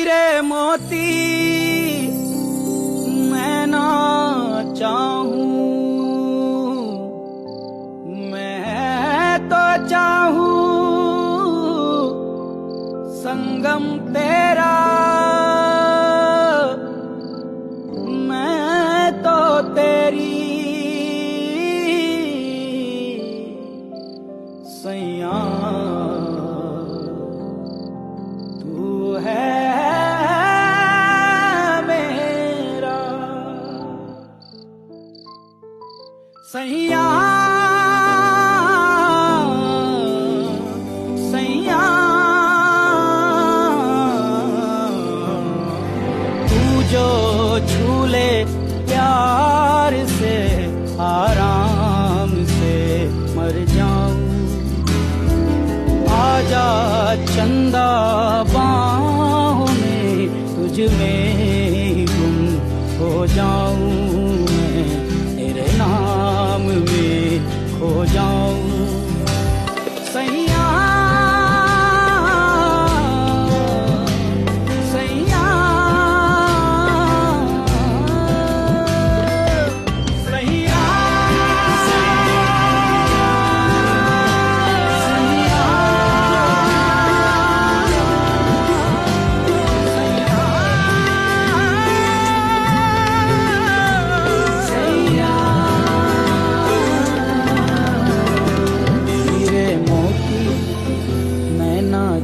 रे मोती मैं ना चाहूं, मैं तो चाहूं संगम तेरा, मैं तो तेरी सैया तू है मेरा सैया सैया तू जो झूले प्यार से आराम से मर जाऊं, आजा चंदा बाहों में तुझ में गुम हो जाऊं, मैं तेरे नाम में खो जाऊं सैया सैया सैया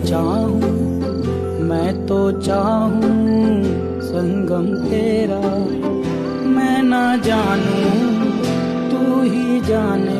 चाहूं मैं तो चाहूं संगम तेरा, मैं ना जानूं तू ही जाने